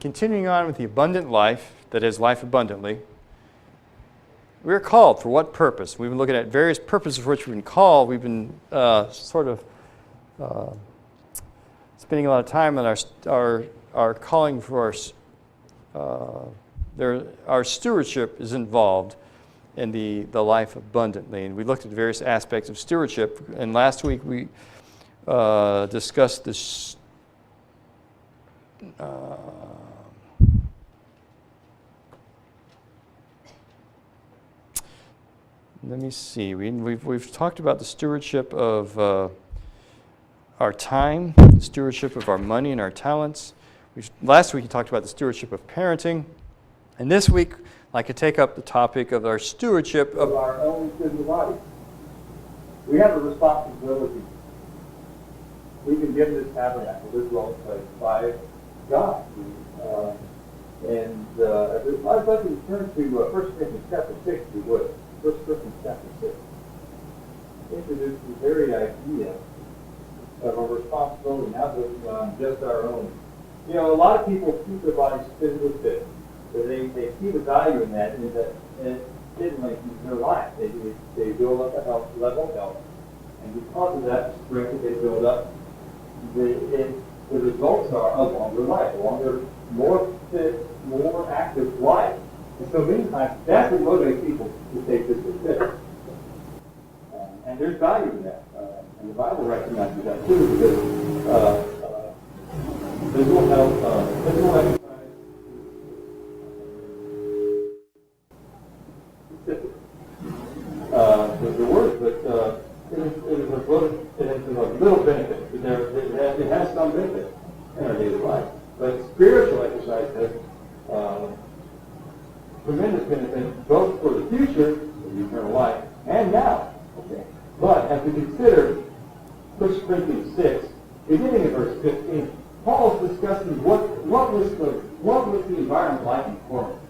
continuing on with the abundant life, that is, life abundantly, we're called for what purpose? We've been looking at various purposes for which we've been called. We've been spending a lot of time on our calling for our stewardship is involved in the life abundantly. And we looked at various aspects of stewardship. And last week we discussed this. Let me see. We've talked about the stewardship of our time, the stewardship of our money and our talents. Last week we talked about the stewardship of parenting. And this week I could take up the topic of our stewardship of our own physical body. We have a responsibility. We've been given this tabernacle, this dwelling place, by God. I'd like to turn to 1 Corinthians chapter 6, if you would. 1 Corinthians chapter 6. Introduce the very idea of our responsibility, not just our own. You know, a lot of people keep their bodies physically fit. So they see the value in that, and it didn't lengthen their life. They build up a health, level of health, and because of that strength that they build up, the results are a longer life, a longer, more fit, more active life. And so many times, that's what motivates people to stay physically fit. And there's value in that. And the Bible recognizes that too, because physical health, physical exercise, the word, but it is a little benefit. It has some benefit in our daily life. But spiritual exercise has tremendous benefit both for the future, for the eternal life, and now. Okay. But as we consider 1 Corinthians 6, beginning in verse 15, Paul is discussing what was the environment like in Corinth.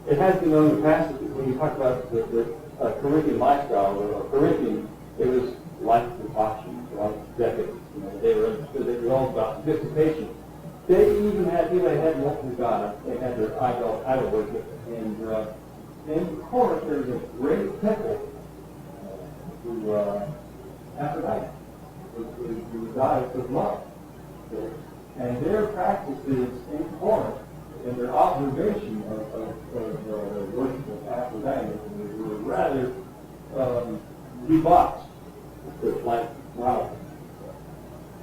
It has been known in the past when you talk about the Corinthian lifestyle, or Corinthian, it was like debauchery, like decades. You know, they were all about participation. They even had multiple gods. They had their idol worship. And in Corinth, there was a great temple to Aphrodite, who was goddess of love. And their practices in Corinth, and their observation of the worship of Aphrodite, were rather debauched. It's like, wow.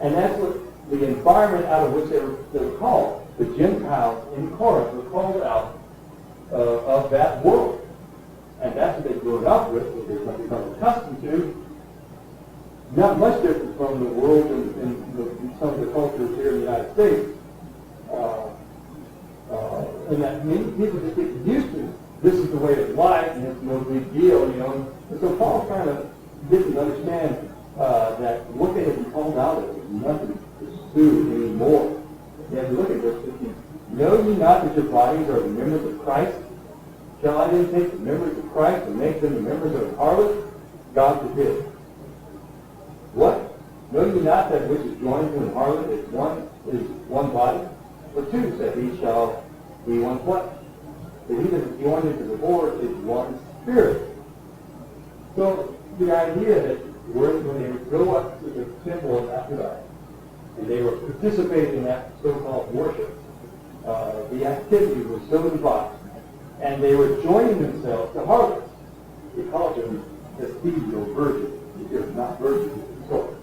And that's what the environment out of which they were called. The Gentiles in Corinth were called out of that world. And that's what they grew up with, what they've become accustomed to. Not much different from the world in some of the cultures here in the United States. And that many people just get used to this is the way of life, and it's no big deal, you know. And so Paul's trying to get them to understand that what they have been called out of is nothing to pursue anymore. You have to look at verse 15. Know ye not that your bodies are the members of Christ? Shall I then take the members of Christ and make them the members of a harlot? God forbid. What? Know ye not that which is joined to an harlot is one body? For two, said he, shall be one flesh. But he that is joined into the Lord is one spirit. So the idea that when they would go up to the temple of Aphrodite, and they were participating in that so-called worship, the activity was so debauched, and they were joining themselves to harlots. They called them vestigial virgins. They're not virgins, it's sort.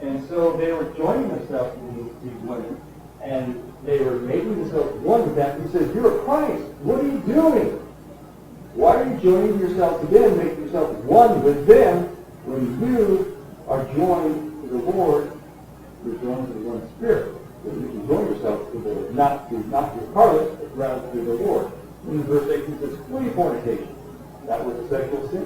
And so they were joining themselves to these women, and they were making themselves one with them. He says, you're a Christ. What are you doing? Why are you joining yourself to them, making yourself one with them, when you are joined to the Lord? You're joined to the one Spirit. So you can join yourself to the Lord, not to your harlot, but rather to the Lord. In verse 18 it says, flee fornication. That was a sexual sin.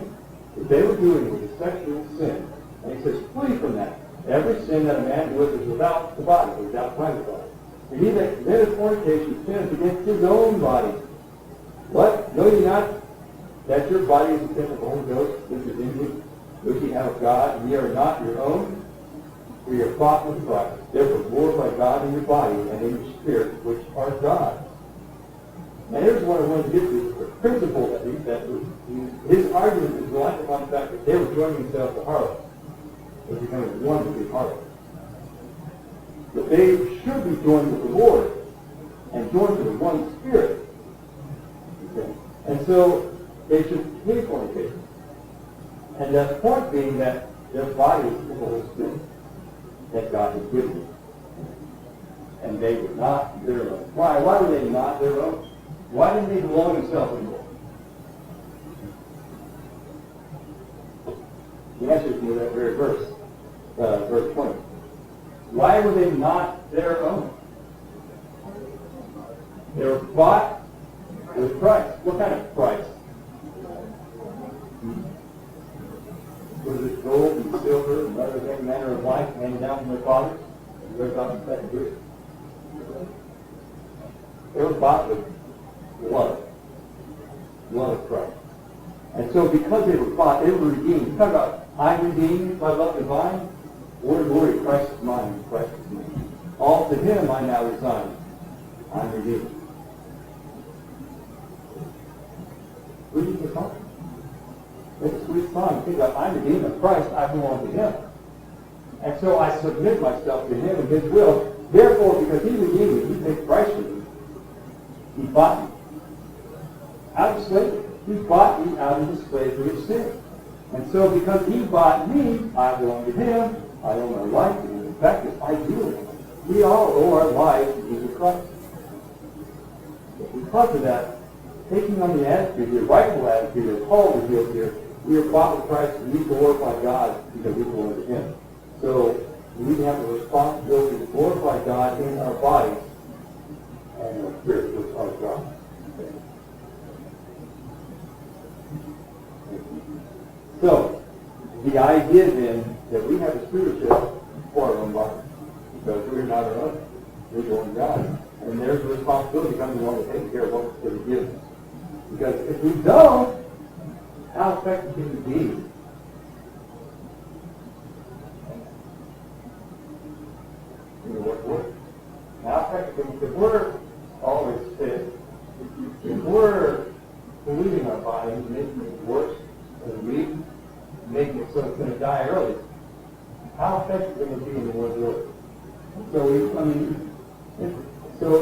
What they were doing was a sexual sin. And he says, flee from that. Every sin that a man doeth is without the body, or without private body. And he that committeth fornication sins against his own body. What? Know ye not that your body is the temple of the Holy Ghost, which is in you, which ye have of God, and ye are not your own? We are bought with Christ. Therefore, glorify God in your body and in your spirit, which are God's. Now, here's what I wanted to get to. The principle that his argument is reliant upon the fact that they were joining themselves to harlots. They're becoming one with the harlot. But they should be joined with the Lord and joined to the one Spirit. Okay. And so they should hate fornication. And the point being that their body is the Holy Spirit that God has given them. And they were not their own. Why? Why were they not their own? Why didn't they belong themselves anymore? The answer is in that very verse, verse 20. Why were they not their own? They were bought with price. What kind of price? Was it gold and silver and other manner of life handed down from their fathers? You read about in the second verse. They were bought with blood. Blood of Christ. And so because they were bought, they were redeemed. Talk about, I'm redeemed by love divine. Word, glory, Christ is mine, Christ is mine. All to him I now resign. I'm redeemed. Who do you get home? It's a sweet song. Think about, I'm redeemed of Christ, I belong to him. And so I submit myself to him and his will. Therefore, because he redeemed me, he paid price for me. He bought me out of slavery. He bought me out of the slavery of sin. And so because he bought me, I belong to him. I owe my life to him. In fact, if I do, we all owe our lives to Jesus Christ. Because of that, taking on the attitude, the rightful attitude of Paul revealed here, we are bought with Christ and we glorify God because we belong to him. So we have a responsibility to glorify God in our bodies and our spirit, which are God. So, the idea then that we have a stewardship for our own body, because we're not our own, we're going to God. And there's a responsibility comes along with taking care of what was going to give us. Because if we don't, how effective can we be? In the work? How effective can we be? If we're always fit, if we're polluting our body, making it worse as a week, making it so it's going to die early, how effective can it be in the Lord's work? So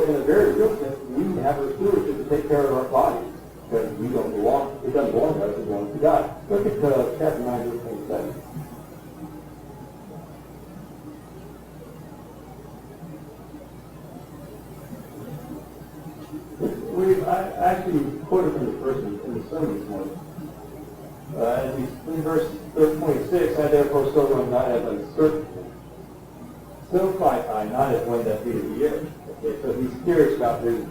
in a very real sense, we have a stewardship to take care of our bodies. Because we don't belong, it doesn't belong to us, it belongs to God. Look at chapter 9, verse 27. I actually quoted from the verse in the sermon this morning. In verse 26, I therefore so run not as uncertain. So fight I not as one that beateth the air. Okay, so he's serious about his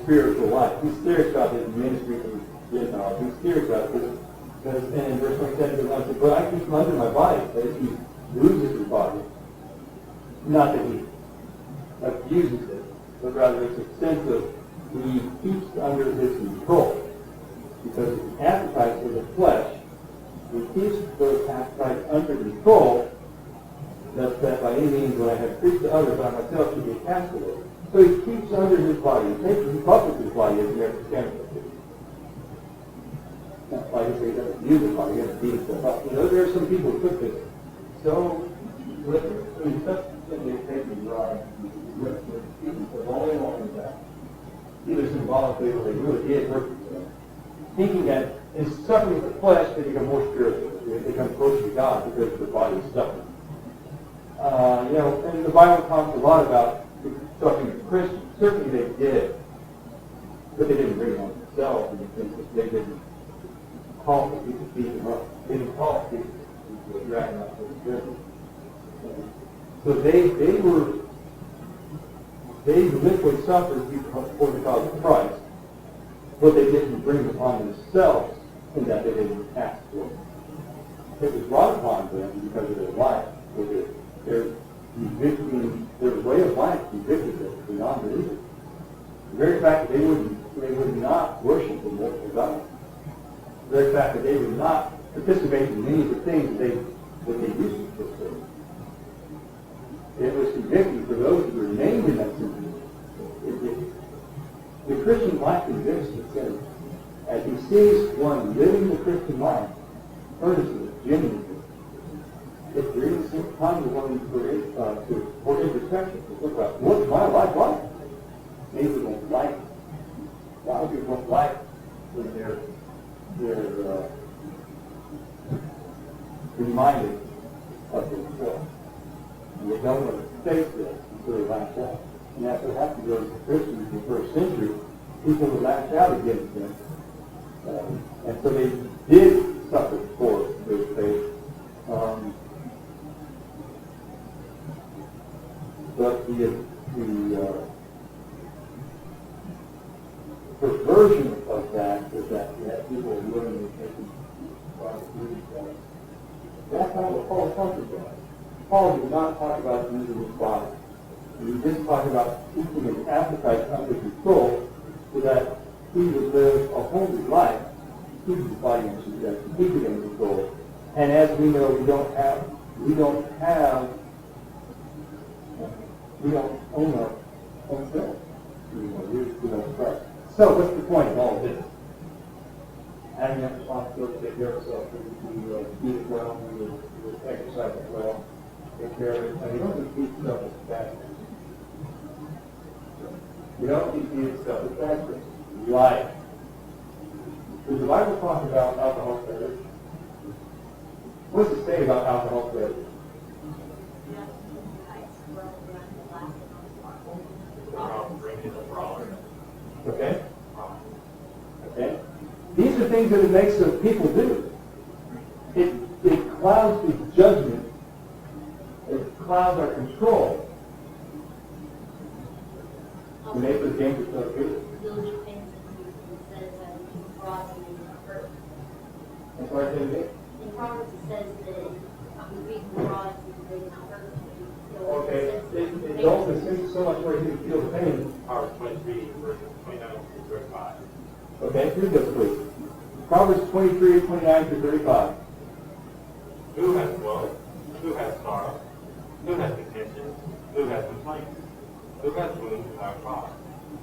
spiritual life. He's serious about his ministry to the Gentiles. He's serious about this. Because in verse 27 it goes on, but I keep him under my body, that if he loses his body, not that he abuses it, but rather it's a sense of he keeps under his control. Because the appetites of the flesh, he keeps those appetites under control, thus that by any means when I have preached to others, I myself should be a castaway. So he keeps under his body. He buffets his body as he never stands with it. That's why he doesn't use his body. He doesn't beat himself up. There are some people who put this so literally. I mean, such a taking rod with the only one is that. Either symbolically or they really did work themselves. Thinking that in suffering with the flesh, they become more spiritual. They become closer to God because the body is suffering. And the Bible talks a lot about suffering of Christians. Certainly they did. But they didn't bring it on themselves in the sense that they didn't call for people to beat them up. They didn't call for people to drag them out to the prison. So they literally suffered for the cause of Christ, but they didn't bring it upon themselves in that they didn't ask for it. It was brought upon them because of their life, their way of life convicted them beyond belief. The very fact that they would not worship the Lord God. The very fact that they would not participate in many of the things that they used to participate in. it was convicting for those who were named in that sentence. The Christian life convicts the sinner. As he sees one living the Christian life, earnestly, genuinely, it brings him time to one for introspection, to look about what's my life like? Maybe we don't like it. A lot of people don't like when they're reminded of themselves. And they don't want to face this until they lash out. And that's what happened to the Christians in the first century. People would lash out against them. And so they did suffer for their faith. But the perversion of that is that you have people willingly taking responsibility. That's not what Paul talks about. Paul did not talk about using his body. He didn't talk about keeping his appetite under control so that he would live a holy life, keeping his body in subjection, keeping it in control. And as we know, we don't own our own self. We don't Christ. So what's the point of all of this? Having that responsibility to take care of yourself, to eat it well, to exercise it well, take care of it. And you don't need to eat stuff that's bad. You don't need to eat stuff that's bad. Life. Does the Bible talk about alcohol beverage? What does it say about alcohol beverage? Okay? Okay? These are things that it makes the people do. It clouds the judgment. It clouds our control. It makes us dangerous to other people. That's why I say in Proverbs it says that we can rods and they not hurt. okay. It don't seem so much where you feel the pain. Proverbs 23, verses 29 through 35. Okay, read this please. Proverbs 23, 29 through 35. Who has woe? Who has sorrow? Who has contention? Who has complaints? Who has wounds without cause?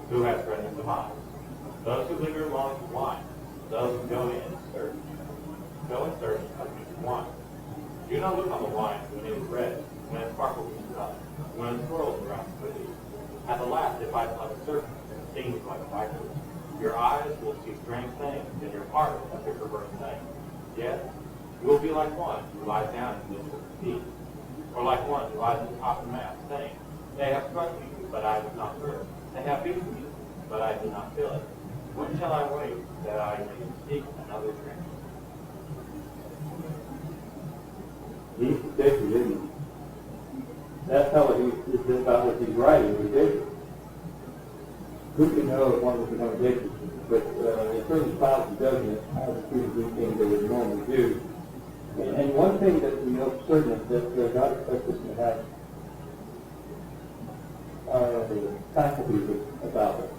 Who has redness of eyes? Those who linger long to wine. Those who go in search. Go in search of good wine. Do not look on the wine when it is red, when it sparkles in the sun, when it swirls around the city. At the last it bites like a serpent and stings like a viper. Your eyes will see strange things, and your heart will think perverse things. Yes, you will be like one who lies down in the midst of the sea, or like one who lies at the top of the mast, saying, They have struck me, but I did not hurt. They have beaten me, but I did not feel it. When shall I wait that I may seek another drink? He's addicted, isn't he? That's how it's about what he's writing, ridiculous. Who can know if one was become addicted? But in terms of trials and judgment, how the people do things they would normally do. And one thing that we know for certain is that God expects us to have faculties about it.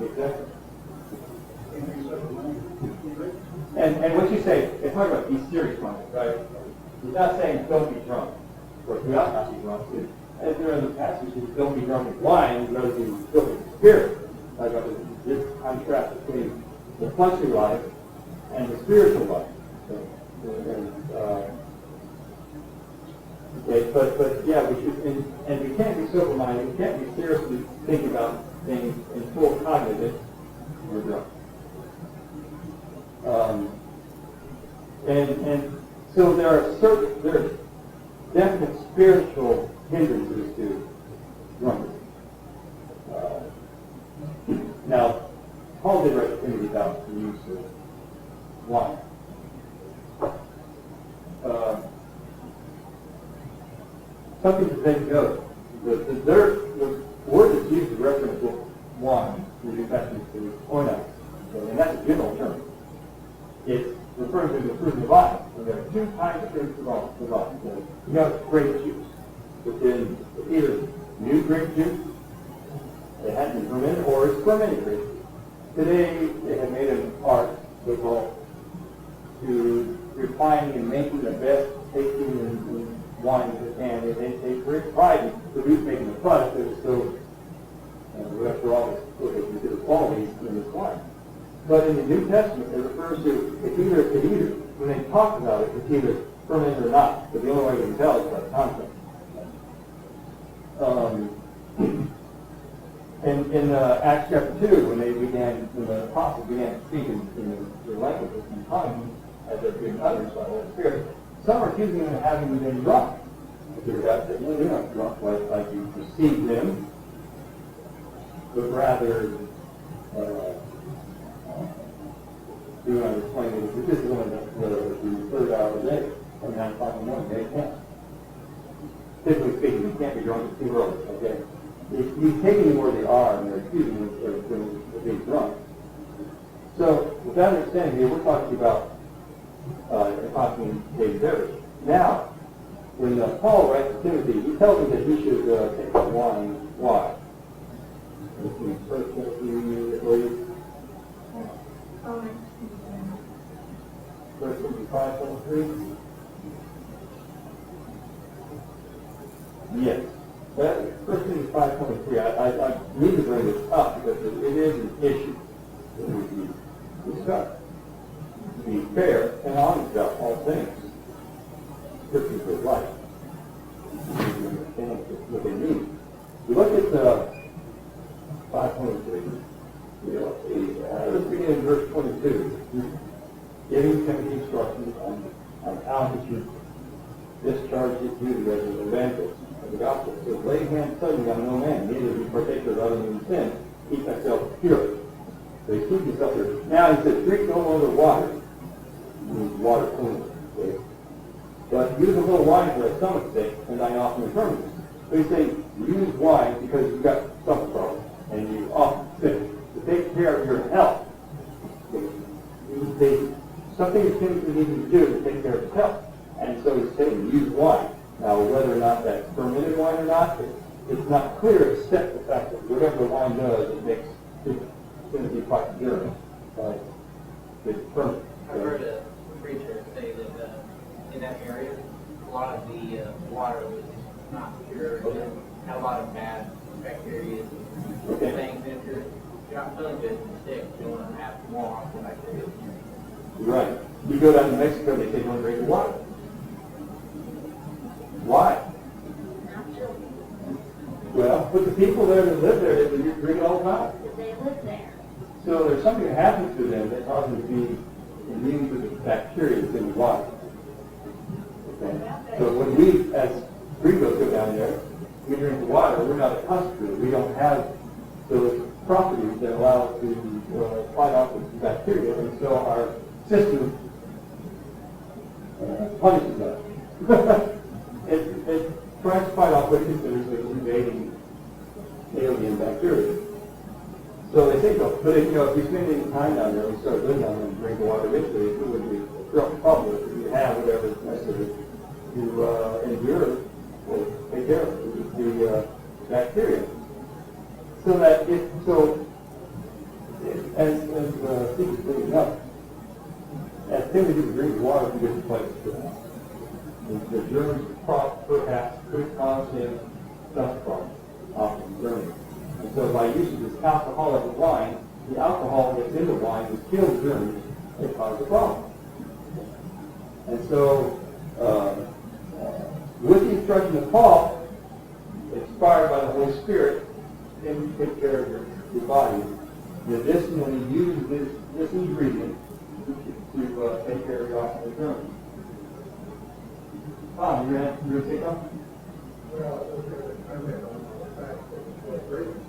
Exactly. And what you say, it's talking about be serious minded, right? He's not saying don't be drunk. Of course, we ought not be drunk. As there are other passages, don't be drunk with wine, rather be filled with the Spirit. Like this contrast between the fleshly life and the spiritual life. Okay, but yeah, we should, and we can't be sober-minded. We can't be seriously thinking about things in full cognitive. We're drunk. And so there are definite spiritual hindrances to drunkenness. Now, Paul did write Timothy about the use of wine. Something to take note. The word that's used to reference wine is actually oina, and that's a general term. It's referring to the fruit of the vine. And there are two kinds of fruit of the vine. You have grape juice, which is either new grape juice, it hadn't been fermented, or it's fermented grape juice. Today, they have made an art to refining and making the best tasting and wine and they take pride in making the product that is so, after all, what they consider qualities in this wine. But in the New Testament, it refers to, it either, when they talk about it, it's either fermented or not. But the only way we can tell is by the context. In Acts chapter 2, when the apostles began to speak in their languages and tongues, as they're being uttered by the Holy Spirit, some are accusing them of having been drunk. They're not drunk like you perceive them, but rather, do not explain it. This is one of the third hour of the day, from 9 o'clock in the morning, day 10. Typically speaking, you can't be drunk, it's too early, okay? If you take them where they are and they're accusing them of being drunk. So, with that understanding here, we're talking about intoxicating beverage. Now, when Paul writes to Timothy, he tells him that he should take up wine. Why? First Timothy, please. First Timothy 5:23. Yes. First Timothy 5:23. I need to bring this up because it is an issue that we can discuss. To be fair and honest about all things. Scripture is life. You understand what they mean. You look at 5:23. Let's begin in verse 22. Giving Timothy instructions on how he should discharge his duty as an evangelist of the gospel. So lay hands suddenly on no man, neither be partaker of other than sin. Keep thyself pure. So he keeps himself pure. Now he says, drink no longer water. Water clean. Okay? But use a little wine for thy stomach's sake and thine often infirmities. So he's saying, use wine because you've got stomach problems and you often sick. To take care of your health. Something that Timothy needed to do to take care of his health. And so he's saying, use wine. Now, whether or not that's fermented wine or not, it's not clear except the fact that whatever the wine does, it makes Timothy quite pure. It's fermented. I've heard a preacher say that in that area, a lot of the water was not pure. It had a lot of bad bacteria and things in it. If you're not feeling good and sick, you want to have more harmful bacteria. Right. You go down to Mexico, they say don't drink the water. Why? Well, but the people there that live there, they drink it all the time. They live there. So there's something that happens to them that causes them to be immune to the bacteria that's in the water. Okay? So when we, as Gringos, go down there, we drink the water, we're not accustomed to it. We don't have those properties that allow us to fight off with bacteria, and so our system punishes us. it tries to fight off what it considers the invading alien bacteria. So they say so. But if you spend any time down there and start living down there and drink the water eventually, it would be a problem if you have whatever is necessary to endure or take care of the bacteria. So that as Steve was bringing up, as Timothy was drinking water from different places, the germs perhaps could cause him stomach problems, often burning. And so by using this alcoholic wine, the alcohol that's in the wine would kill the germs and cause the problem. And so, with the instruction of Paul, inspired by the Holy Spirit, him to take care of your body, medicinally use this ingredient to take care of your ocular germs. Tom, you going to take off? Well, I mean, on the fact that what grapes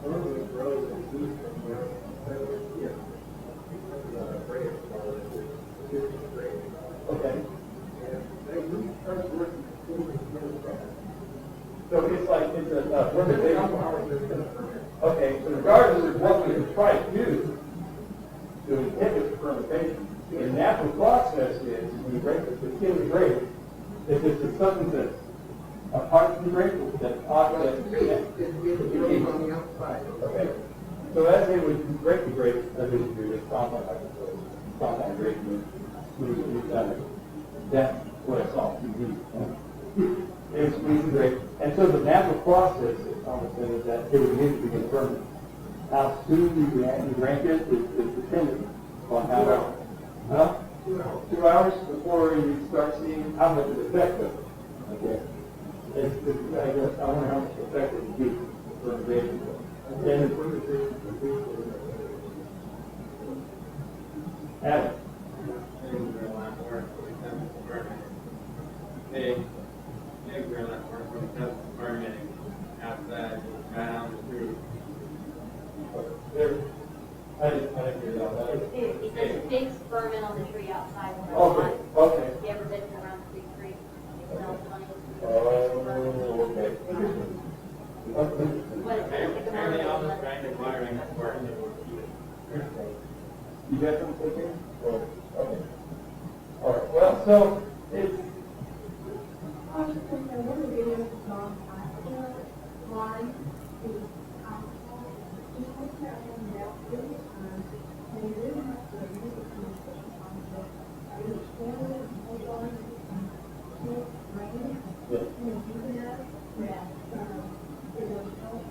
normally grows in Houston, where grapes are Houston grapes. Okay. And they use trustworthy chemistry. So it's like, it's a fermentation. Okay, so regardless of what we try to do to inhibit fermentation, the natural process is when you break the skin of the grape, if it's a substance that's apart from the grape, that It's growing on the outside. okay. So as they would break the grape, as they would do this compound grape, that's what I saw on TV. It was squeezing grape. And so the natural process, Thomas said, is that it would need to be fermented. How soon you drank it is dependent on how long. Huh? 2 hours before you start seeing how much of the effect of it. Okay. I guess I wonder how much effect it would be for the grape. And Adam. I didn't hear that. It says pigs ferment on the tree outside when they're Okay, alive. okay. You ever been around the big tree? It smells funny. Oh, okay. What is it? Apparently, all this grand acquiring has worked. You got something here? Oh, okay. All right, well, so it's, I was just going to say, one of the videos is long time ago, one is alcohol, you take that one out every time, and you really have to use it in a special concept. You stand it and hold on, and it's raining, and you do that, it will help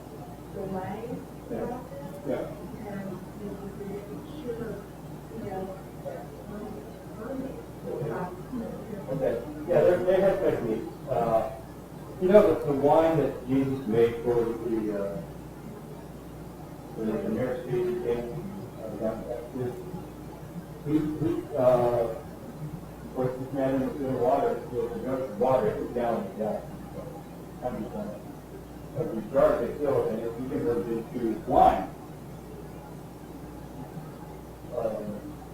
delay the process, yeah. and you will be sure, you know, that when it's burning, Okay. Yeah, they have techniques. You know the wine that Jesus made for the marriage feast he came of course, this man was doing water, every gallon of gas. Every jar they filled, and if you convert it into wine.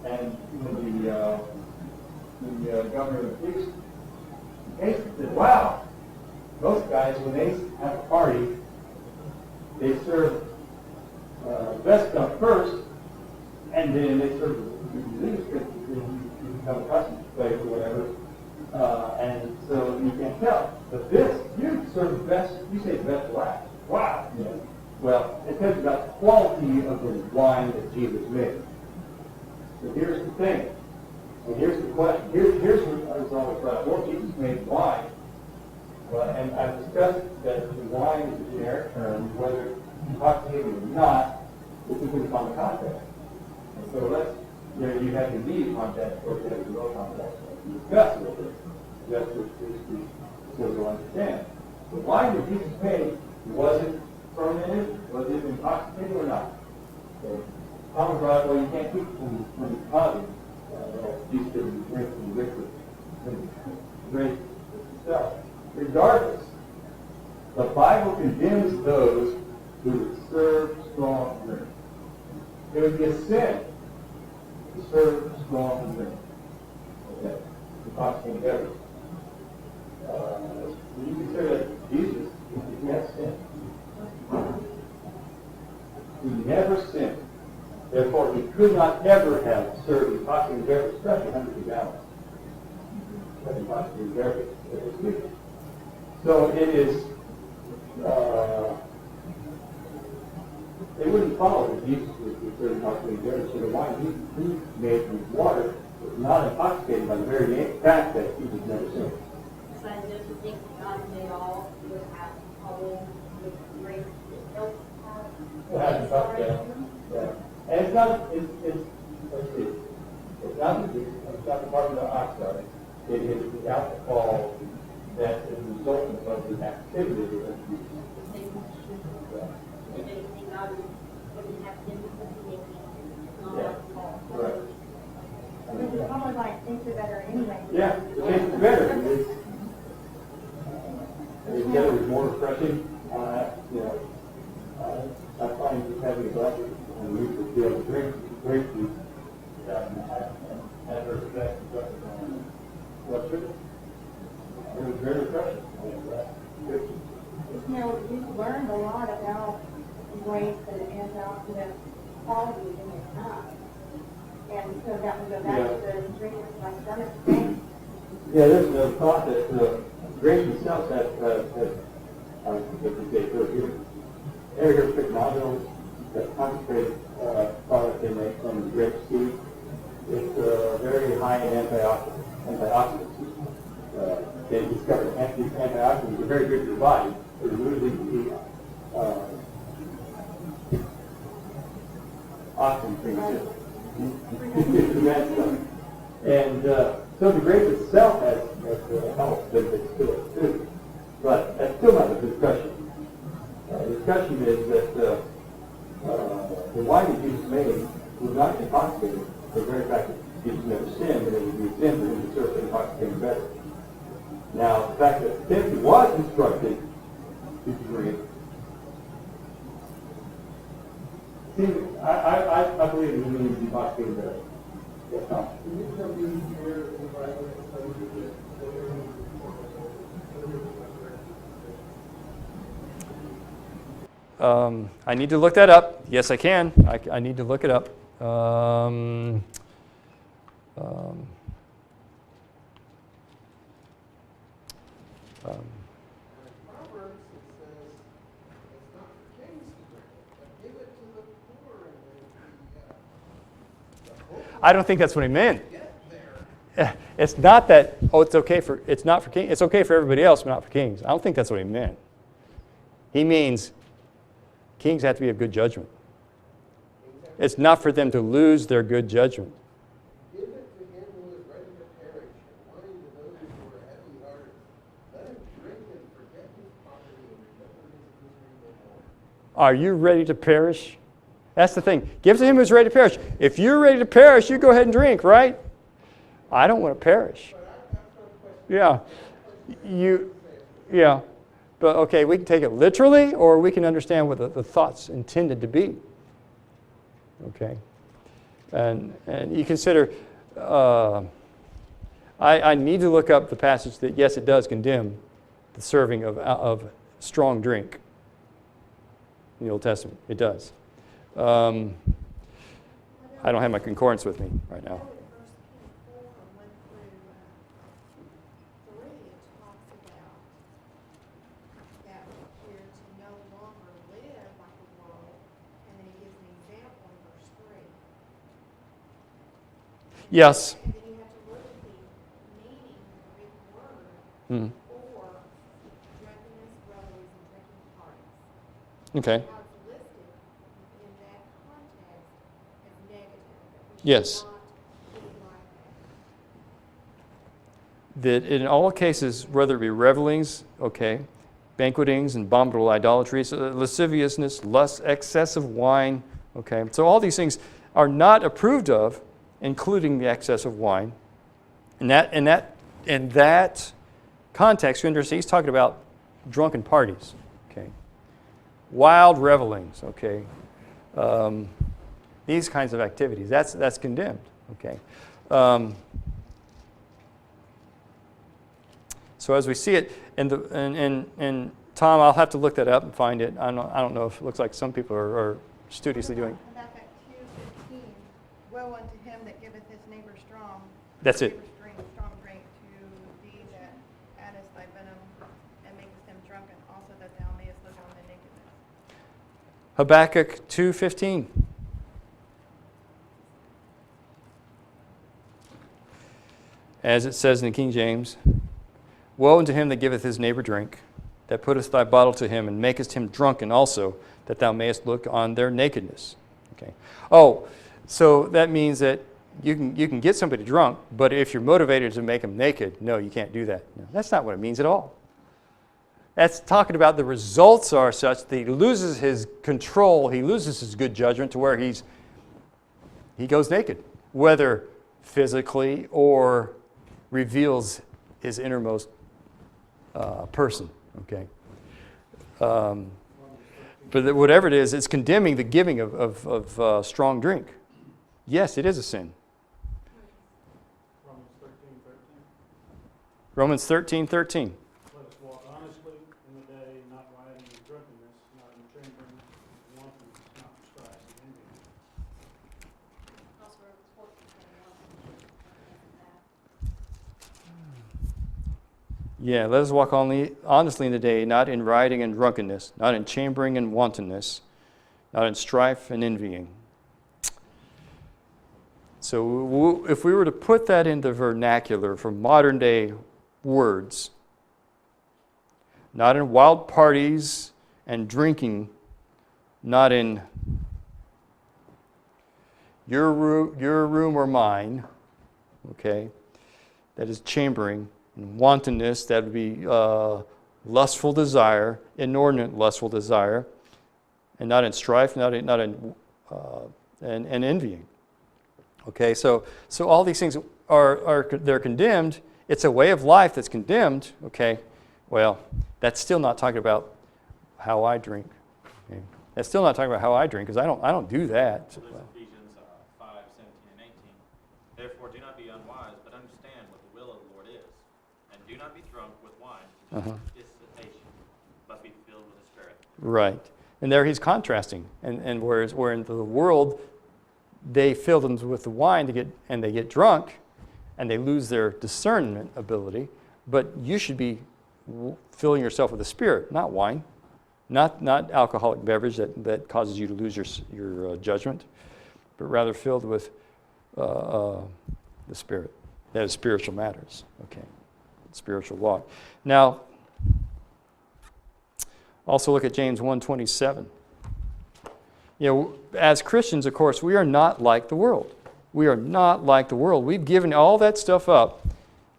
And the governor of the feast said, wow, most guys, when they have a party, they serve the best stuff first, and then they serve the least because you become accustomed to play or whatever, and so you can't tell. But this, you serve the best, you say the best last. Wow. Yeah. Well, it tells you about the quality of the wine that Jesus made. But here's the thing. And here's the question. Here's what I was always thought. Well, Jesus made wine. Well, and I've discussed that the wine is a generic term, whether intoxicating or not, it depends on the context. And so you have your immediate context, or you have your real context. You discuss a little bit. That's what we'll understand. The wine that Jesus made, was it fermented? Was it intoxicating or not? So, Thomas brought, well, you can't keep it from the cloudy. Jesus didn't drink from the liquid, from the grape itself. Regardless, the Bible condemns those who would serve strong drink. It would be a sin to serve strong drink. Okay, intoxicating beverage. When you consider that Jesus, he has sinned. He never sinned. Therefore, he could not ever have served intoxicating beverage, especially hundreds of gallons. Intoxicating beverage. So it is, it wouldn't follow that Jesus was served intoxicating beverage. So the wine he made from water was not intoxicated by the very fact that he was never sinned. So I just think God made all with alcohol, with grape, milk. It has intoxicated. Yeah. And it's not, let's see, it's not the carbon dioxide. It is the alcohol that is a result of the activity of the use. Anything God wouldn't have to do with Yeah, right. But you probably like things are better anyway. Yeah, it tastes better. It's better, it's more refreshing. I find just having a glass and we could be able to drink juice and respect blood sugar. It was very refreshing. You know, you've learned a lot about grapes and antioxidant qualities in your cup. And so that would go back to the drinking my stomach pain. Yeah, there's a thought that the grapes themselves have ever heard of picnodules, that concentrated product they make from the grape seed? It's very high in antioxidants. they discovered antioxidants are very good for your body. It removes the oxygen things that bad stuff. And so the grape itself has health benefits to it too. But that's still not the discussion. The discussion is that the wine that Jesus made was not intoxicated for the very fact that Jesus never sinned, but it would be a sin for him to serve intoxicating better. Now, the fact that Timothy was instructed to drink, I believe it means intoxicating better. Yes, Tom? Can you tell me where in the Bible it tells you that I need to look that up. Yes, I can. I need to look it up. Proverbs, it says, it's not for kings to drink it, but give it to the poor and the I don't think that's what he meant. get there. It's not that, it's not for kings. It's okay for everybody else, but not for kings. I don't think that's what he meant. He means kings have to be of good judgment. It's not for them to lose their good judgment. Give it to him who is ready to perish, and wine to those who are heavy-hearted. Let him drink and forget his poverty and remember his misery no more. Are you ready to perish? That's the thing. Give to him who's ready to perish. If you're ready to perish, you go ahead and drink, right? I don't want to perish. Yeah. Yeah. But okay, we can take it literally, or we can understand what the thought's intended to be. Okay. And you consider, I need to look up the passage that, yes, it does condemn the serving of strong drink in the Old Testament. It does. I don't have my concordance with me right now. Yes. And then you have to look at the meaning of the Greek word Mm. for drunkenness, revelries, and drinking parties. Okay. How it's listed in that context as negative. We should Yes. not be like that. That in all cases, whether it be revelings, okay, banquetings and abominable idolatries, lasciviousness, lust, excess of wine, okay. So all these things are not approved of, including the excess of wine. In that context, you understand he's talking about drunken parties, okay, wild revelings, okay, these kinds of activities. That's condemned, okay. So as we see it, and Tom, I'll have to look that up and find it. I don't know if it looks like some people are studiously doing. Habakkuk 2:15, woe unto him that giveth his neighbor strong. That's it. Strong drink to thee that addest thy venom and makest him drunken, also that thou mayest look on the nakedness. Habakkuk 2:15. As it says in the King James, woe unto him that giveth his neighbor drink, that putteth thy bottle to him, and makest him drunken also, that thou mayest look on their nakedness. Okay. Oh, so that means that you can get somebody drunk, but if you're motivated to make them naked, no, you can't do that. No, that's not what it means at all. That's talking about the results are such that he loses his control, he loses his good judgment to where he goes naked, whether physically or reveals his innermost person. Okay. But whatever it is, it's condemning the giving of strong drink. Yes, it is a sin. Romans 13:13. Let us walk honestly in the day, not rioting in drunkenness, not in chambering, in wantonness, not in strife and envy. Also, Romans 14:21. Yeah, let us walk honestly in the day, not in rioting and drunkenness, not in chambering and wantonness, not in strife and envying. So if we were to put that into vernacular for modern day words, not in wild parties and drinking, not in your room or mine, okay? That is chambering. And wantonness, that would be lustful desire, inordinate lustful desire, and not in strife, not in and envying. Okay, so all these things they're condemned. It's a way of life that's condemned. Okay, well, that's still not talking about how I drink. Okay? That's still not talking about how I drink, because I don't do that. So there's Ephesians 5:17 and 18. Therefore, do not be unwise, but understand what the will of the Lord is, and do not be drunk with wine, which is dissipation, but be filled with the Spirit. Right, and there he's contrasting, and whereas where in the world they fill them with the wine they get drunk, and they lose their discernment ability, but you should be filling yourself with the Spirit, not wine. Not alcoholic beverage that causes you to lose your judgment, but rather filled with the Spirit. That is spiritual matters. Okay, spiritual walk. Now, also look at James 1:27. As Christians, of course, we are not like the world. We are not like the world. We've given all that stuff up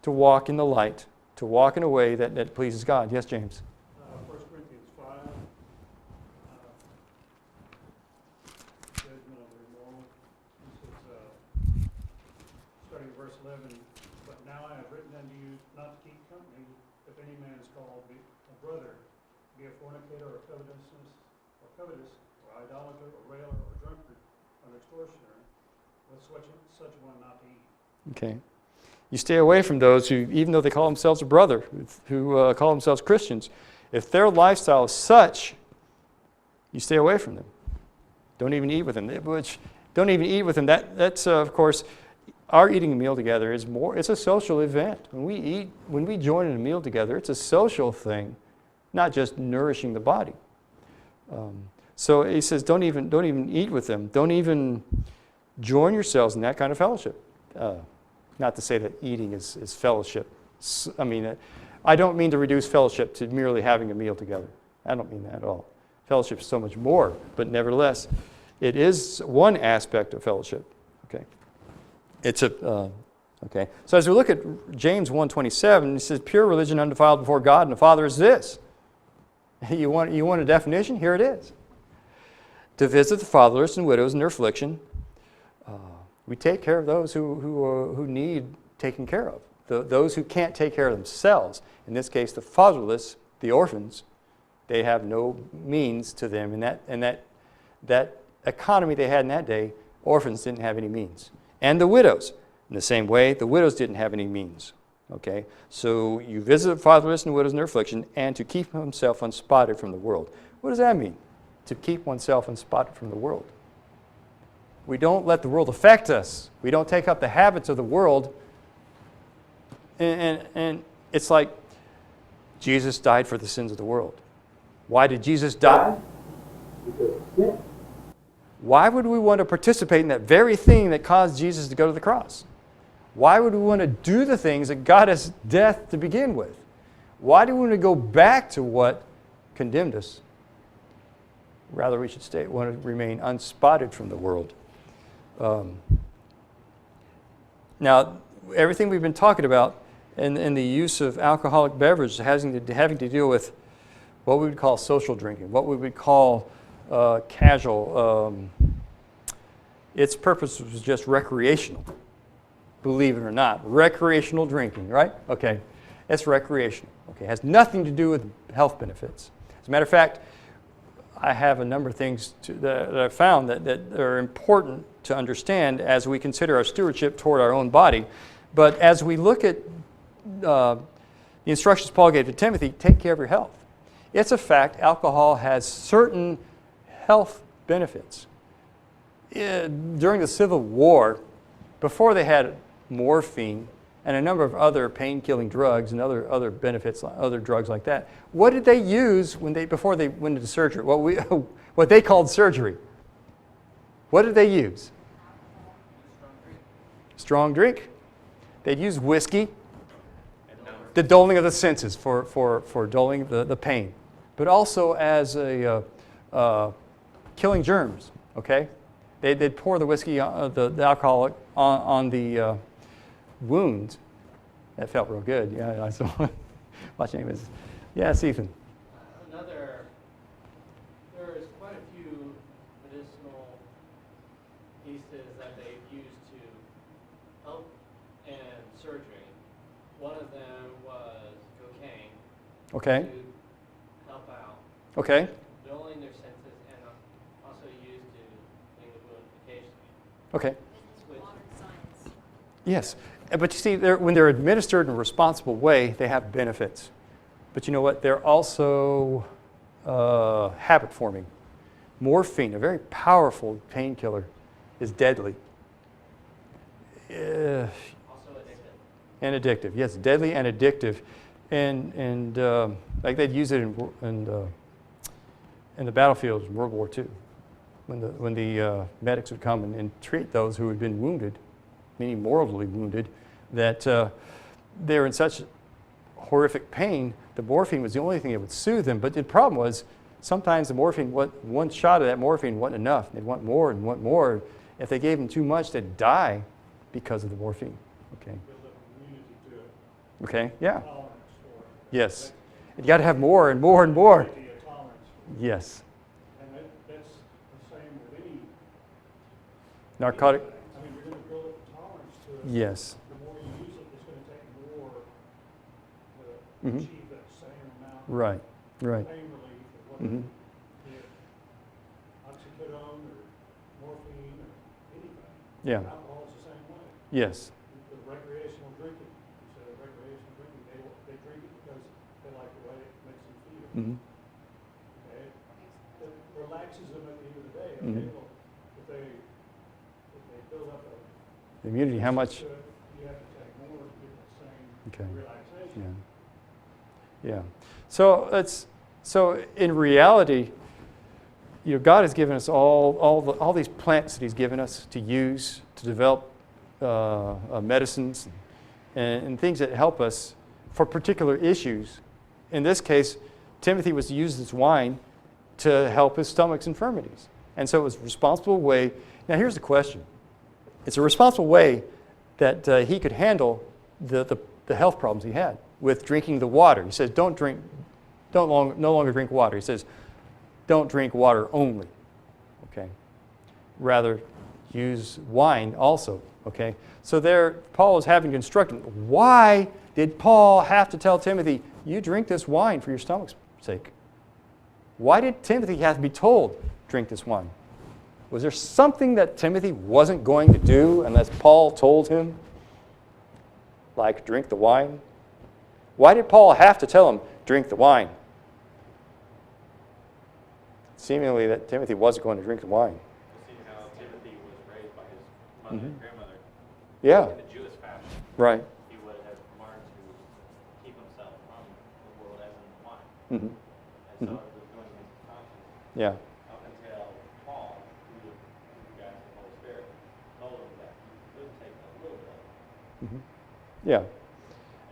to walk in the light, to walk in a way that pleases God. Yes, James? 1 Corinthians 5, judgment of the immoral. This is, starting at verse 11, but now I have written unto you not to keep company if any man is called a brother, be a fornicator or covetous, or idolater, or railer, or drunkard, or an extortioner, with such one not to eat. Okay. You stay away from those who, even though they call themselves a brother, who call themselves Christians, if their lifestyle is such, you stay away from them. Don't even eat with them. Don't even eat with them. That's of course, our eating a meal together is it's a social event. When we join in a meal together, it's a social thing, not just nourishing the body. So he says, don't even eat with them. Don't even join yourselves in that kind of fellowship. Not to say that eating is fellowship. I mean, I don't mean to reduce fellowship to merely having a meal together. I don't mean that at all. Fellowship is so much more, but nevertheless, it is one aspect of fellowship. Okay. Okay. So as we look at James 1:27, it says, "Pure religion undefiled before God and the Father is this." You want a definition? Here it is. To visit the fatherless and widows in their affliction. We take care of those who need taken care of. Those who can't take care of themselves. In this case, the fatherless, the orphans, they have no means to them. And that economy they had in that day, orphans didn't have any means. And the widows, in the same way, the widows didn't have any means. Okay, so you visit the fatherless and widows in their affliction, and to keep himself unspotted from the world. What does that mean? To keep oneself unspotted from the world. We don't let the world affect us. We don't take up the habits of the world. And it's like Jesus died for the sins of the world. Why did Jesus die? Because of sin. Why would we want to participate in that very thing that caused Jesus to go to the cross? Why would we want to do the things that got us death to begin with? Why do we want to go back to what condemned us? Rather, we should want to remain unspotted from the world. Now, everything we've been talking about in the use of alcoholic beverages having to deal with what we would call social drinking, what we would call casual. Its purpose was just recreational, believe it or not. Recreational drinking, right? Okay, it's recreational. Okay, it has nothing to do with health benefits. As a matter of fact, I have a number of things that I've found that are important to understand as we consider our stewardship toward our own body. But as we look at the instructions Paul gave to Timothy, take care of your health. It's a fact alcohol has certain health benefits. During the Civil War, before they had morphine and a number of other pain-killing drugs and other benefits, other drugs like that, what did they use before they went into surgery? What they called surgery. What did they use? Strong drink. They'd use whiskey. the dulling of the senses for dulling the pain, but also as a killing germs. Okay, they'd pour the whiskey, the alcohol on the wound. That felt real good. Yeah, I saw. Watching him. Yes, Ethan. There's quite a few medicinal pieces that they've used to help in surgery. One of them was cocaine. Okay. To help out. Okay. Dulling their senses and also used to clean the wound occasionally. Okay. This is modern science. Yes, but you see, when they're administered in a responsible way, they have benefits. But you know what? They're also habit forming. Morphine, a very powerful painkiller, is deadly. Also addictive. And addictive, yes, deadly and addictive, and like they'd use it in the battlefields in World War II, when the medics would come and treat those who had been wounded, meaning mortally wounded, that they were in such horrific pain. The morphine was the only thing that would soothe them. But the problem was sometimes the morphine, one shot of that morphine wasn't enough. They'd want more and want more. If they gave them too much, they'd die because of the morphine. Okay. Build up immunity to it, Okay. Yeah. tolerance for it. Yes. You got to have more and more and more. Ability, a tolerance for it. Yes. And that's the same with any. Narcotic. I mean, you're going to build up a tolerance to it. Yes. The more you use it, it's going to take more to Mhm. achieve that same amount Right. Right. of pain relief or whatever. Mhm. Be it oxycodone or morphine or anything. Yeah. Alcohol's the same way. Yes. The recreational drinking, instead of recreational drinking, they drink it because they like the way it makes them feel. Mhm. Okay? It relaxes them at the end of the day. Mhm. Okay? Well, if they build up a Immunity. How much? to it, you have to take more to get the same Okay. relaxation. Yeah. Yeah. So in reality, you know, God has given us all these plants that He's given us to use to develop medicines and things that help us for particular issues. In this case, Timothy was to use this wine to help his stomach's infirmities, and so it was a responsible way. Now, here's the question: it's a responsible way that he could handle the health problems he had with drinking the water. He says, no longer drink water. He says, don't drink water only, okay? Rather, use wine also, okay? So there, Paul is having to instruct him. Why did Paul have to tell Timothy, you drink this wine for your stomach's sake? Why did Timothy have to be told, drink this wine? Was there something that Timothy wasn't going to do unless Paul told him? Like drink the wine? Why did Paul have to tell him, drink the wine? Seemingly that Timothy wasn't going to drink the wine. See how Timothy was raised by his mother Mhm. and grandmother. Yeah. In the Jewish fashion. Right. He would have learned to keep himself from the world as in the wine. Mm-hmm. And so it was going against his conscience Yeah. up until Paul, who got the Holy Spirit, told him that you could take a little bit of it. Mm-hmm. Yeah. And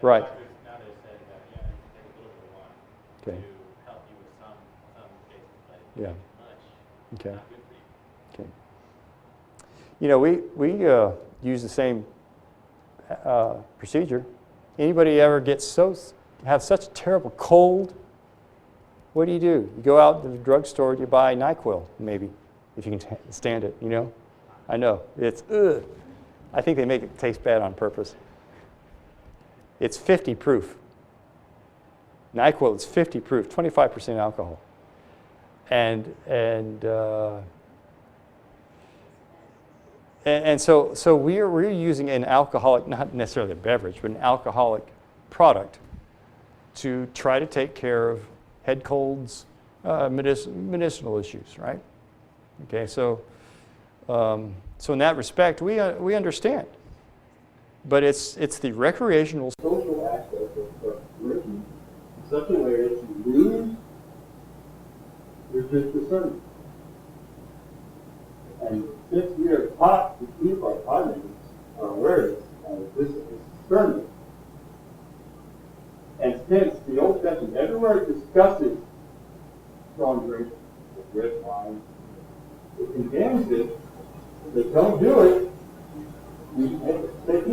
Right. doctors nowadays say that, yeah, you can take a little bit of wine Okay. to help you with some cases, but Yeah. much, Okay. not good for you. Okay. You know, we use the same procedure. Anybody ever have such a terrible cold? What do? You go out to the drugstore, you buy NyQuil, maybe, if you can stand it, you know? I know, it's, ugh. I think they make it taste bad on purpose. It's 50 proof. NyQuil is 50 proof, 25% alcohol. And so we're using an alcoholic, not necessarily a beverage, but an alcoholic product to try to take care of head colds, medicinal issues, right? Okay, so in that respect, we understand. But it's the recreational social aspect of drinking in such a way that you lose your discernment. And since we are taught to keep our cognitive awareness, this is discernment. And since the Old Testament, everywhere it discusses strong drink, red wine, it condemns it, but don't do it. We take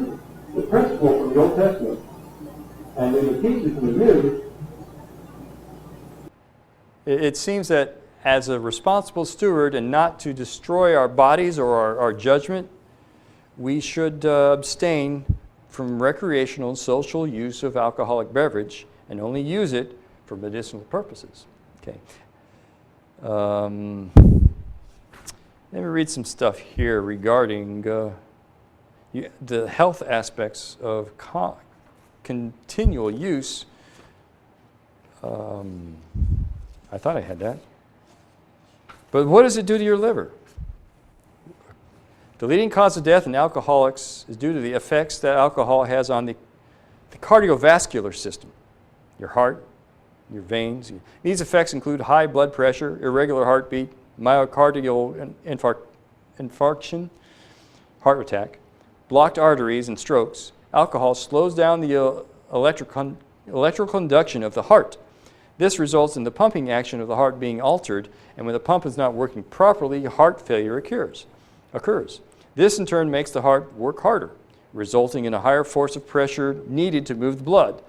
the principle from the Old Testament, and then the teaching from the New. It seems that as a responsible steward, and not to destroy our bodies or our judgment, we should abstain from recreational and social use of alcoholic beverage and only use it for medicinal purposes. Okay. Let me read some stuff here regarding the health aspects of continual use. I thought I had that. But what does it do to your liver? The leading cause of death in alcoholics is due to the effects that alcohol has on the cardiovascular system, your heart, your veins. These effects include high blood pressure, irregular heartbeat, myocardial infarction, heart attack, blocked arteries, and strokes. Alcohol slows down the electrical conduction of the heart. This results in the pumping action of the heart being altered, and when the pump is not working properly, heart failure occurs. This in turn makes the heart work harder, resulting in a higher force of pressure needed to move the blood.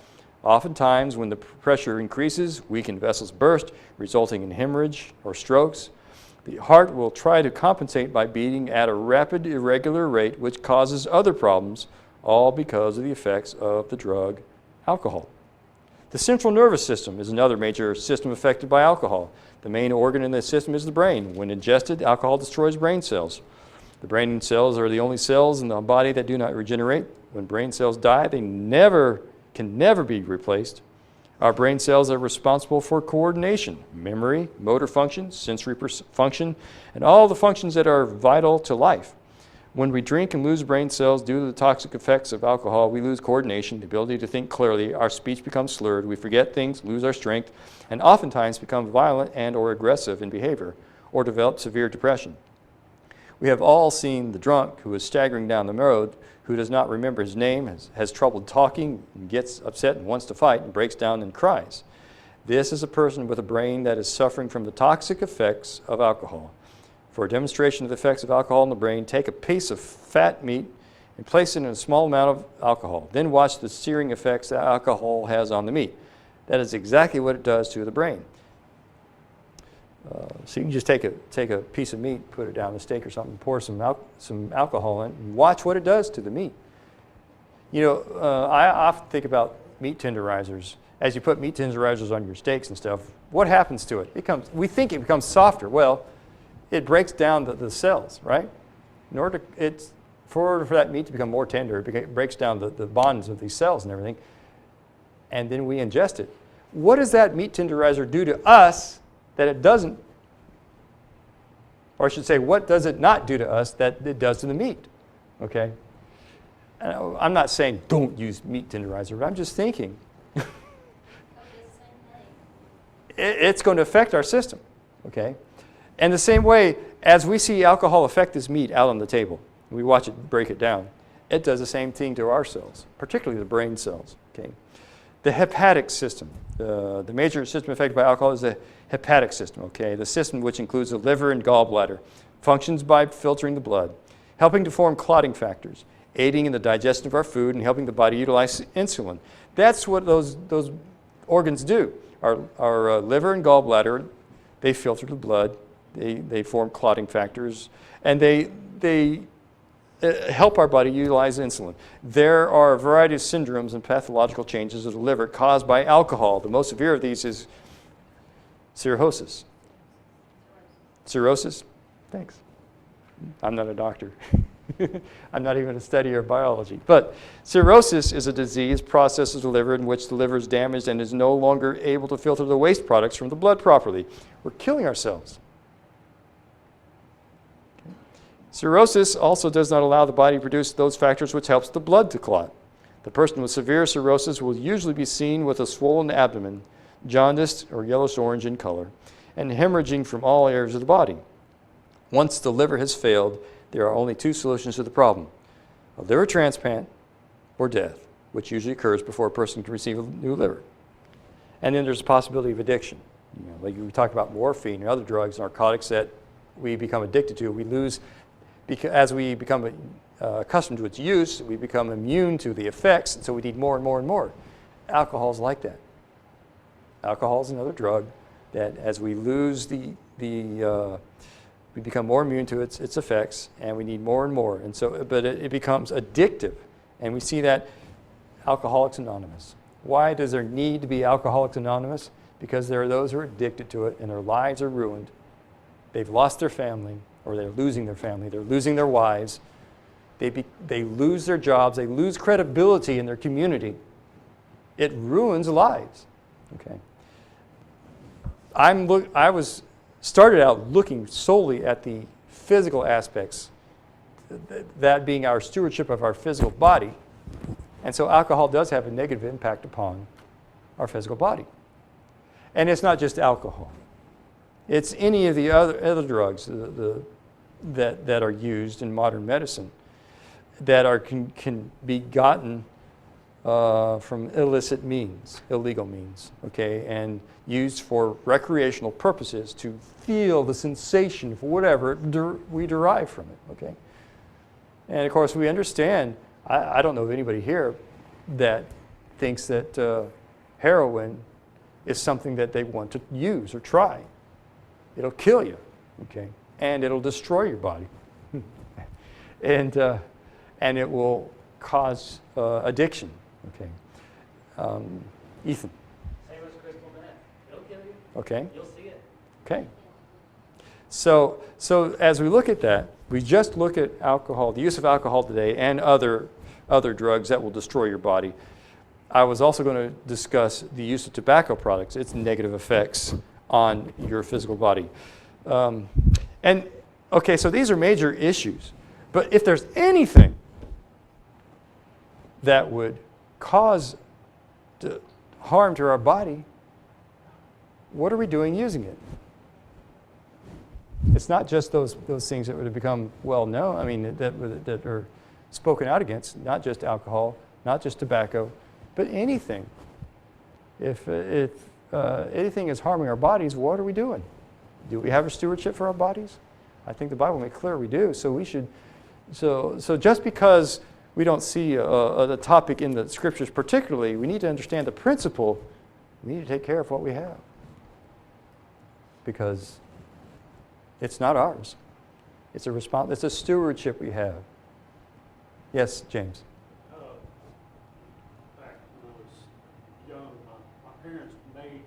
Oftentimes, when the pressure increases, weakened vessels burst, resulting in hemorrhage or strokes. The heart will try to compensate by beating at a rapid, irregular rate, which causes other problems, all because of the effects of the drug alcohol. The central nervous system is another major system affected by alcohol. The main organ in this system is the brain. When ingested, alcohol destroys brain cells. The brain cells are the only cells in the body that do not regenerate. When brain cells die, they can never be replaced. Our brain cells are responsible for coordination, memory, motor function, sensory function, and all the functions that are vital to life. When we drink and lose brain cells due to the toxic effects of alcohol, we lose coordination, the ability to think clearly, our speech becomes slurred, we forget things, lose our strength, and oftentimes become violent and or aggressive in behavior, or develop severe depression. We have all seen the drunk who is staggering down the road, who does not remember his name, has trouble talking, gets upset and wants to fight, and breaks down and cries. This is a person with a brain that is suffering from the toxic effects of alcohol. For a demonstration of the effects of alcohol in the brain, take a piece of fat meat and place it in a small amount of alcohol. Then watch the searing effects that alcohol has on the meat. That is exactly what it does to the brain. So you can just take a piece of meat, put it down the steak or something, pour some alcohol in, and watch what it does to the meat. You know, I often think about meat tenderizers. As you put meat tenderizers on your steaks and stuff, what happens to it? We think it becomes softer. Well, it breaks down the cells, right? In order for that meat to become more tender, it breaks down the bonds of these cells and everything, and then we ingest it. What does that meat tenderizer do to us that it doesn't, or I should say, what does it not do to us that it does to the meat? Okay? And I'm not saying don't use meat tenderizer, but I'm just thinking it's going to affect our system, okay? And the same way, as we see alcohol affect this meat out on the table, we watch it break it down, it does the same thing to our cells, particularly the brain cells, okay? The hepatic system. The major system affected by alcohol is the hepatic system, okay? The system which includes the liver and gallbladder, functions by filtering the blood, helping to form clotting factors, aiding in the digestion of our food, and helping the body utilize insulin. That's what those organs do. Our liver and gallbladder, they filter the blood, they form clotting factors, and they help our body utilize insulin. There are a variety of syndromes and pathological changes of the liver caused by alcohol. The most severe of these is cirrhosis. Cirrhosis? Thanks. I'm not a doctor. I'm not even a studier of biology. But cirrhosis is a disease process of the liver in which the liver is damaged and is no longer able to filter the waste products from the blood properly. We're killing ourselves. Cirrhosis also does not allow the body to produce those factors which helps the blood to clot. The person with severe cirrhosis will usually be seen with a swollen abdomen, jaundiced or yellowish-orange in color, and hemorrhaging from all areas of the body. Once the liver has failed, there are only two solutions to the problem: a liver transplant or death. which usually occurs before a person can receive a new liver. And then there's a possibility of addiction. Like we talked about morphine and other drugs, narcotics that we become addicted to. We lose, as we become accustomed to its use, we become immune to the effects, and so we need more and more and more. Alcohol is like that. Alcohol is another drug that as we lose we become more immune to its effects, and we need more and more. And so, but it becomes addictive, and we see that Alcoholics Anonymous. Why does there need to be Alcoholics Anonymous? Because there are those who are addicted to it, and their lives are ruined. They've lost their family, or they're losing their family. They're losing their wives. They lose their jobs. They lose credibility in their community. It ruins lives. Okay. I started out looking solely at the physical aspects, that being our stewardship of our physical body. And so alcohol does have a negative impact upon our physical body. And it's not just alcohol. It's any of the other drugs that are used in modern medicine that can be gotten from illicit means, illegal means, okay, and used for recreational purposes to feel the sensation of whatever we derive from it, okay. And of course we understand, I don't know of anybody here that thinks that heroin is something that they want to use or try. It'll kill you, okay, and it'll destroy your body. And it will cause addiction. Okay. Ethan. Same as crystal meth. It'll kill you. Okay. You'll see it. Okay. So as we look at that, we just look at alcohol, the use of alcohol today, and other drugs that will destroy your body. I was also going to discuss the use of tobacco products, its negative effects on your physical body. And okay, so these are major issues. But if there's anything that would cause harm to our body, what are we doing using it? It's not just those things that would have become well known, I mean, that are spoken out against, not just alcohol, not just tobacco, but anything. If anything is harming our bodies, what are we doing? Do we have a stewardship for our bodies? I think the Bible makes clear we do, so we should. So just because we don't see a topic in the Scriptures particularly, we need to understand the principle. We need to take care of what we have, because it's not ours. It's a stewardship we have. Yes, James. Back when I was young, my parents made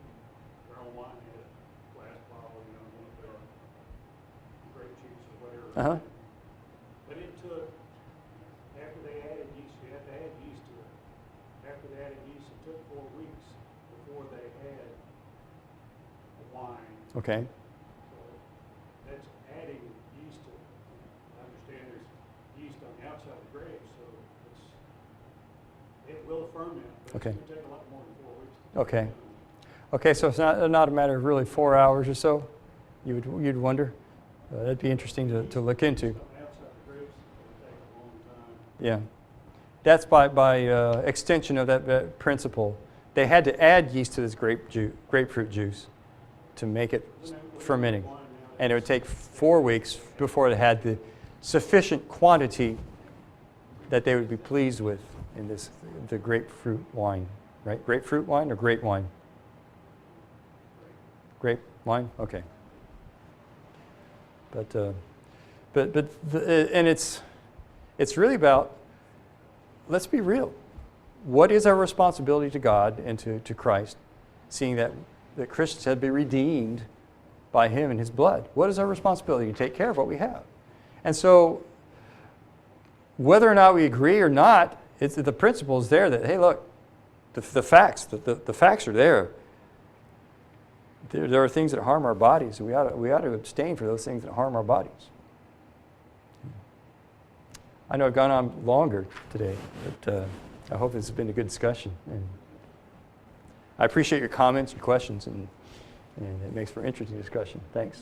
their own wine. They had a glass bottle, one of their grape juice or whatever. Uh-huh. But it took, after they added yeast, you have to add yeast to it. After they added yeast, it took 4 weeks before they had a wine. Okay. So that's adding yeast to it. I understand there's yeast on the outside of the grape, so it will ferment, but Okay. it's going to take a lot more than 4 weeks. Okay. Okay, so it's not a matter of really 4 hours or so, you'd wonder? That'd be interesting to look into. Outside the grapes, it'll take a long time. Yeah. That's by extension of that principle. They had to add yeast to this grapefruit juice to make it fermenting. And it would take 4 weeks before it had the sufficient quantity that they would be pleased with in the grapefruit wine, right? Grapefruit wine or grape wine? Grape wine? Okay. And it's really about, let's be real. What is our responsibility to God and to Christ, seeing that Christians have been redeemed by Him and His blood? What is our responsibility? To take care of what we have. And so, whether or not we agree or not, the principle is there that, hey, look, the facts are there. There are things that harm our bodies, and we ought to abstain for those things that harm our bodies. I know I've gone on longer today, but I hope this has been a good discussion. And I appreciate your comments, your questions, and it makes for interesting discussion. Thanks.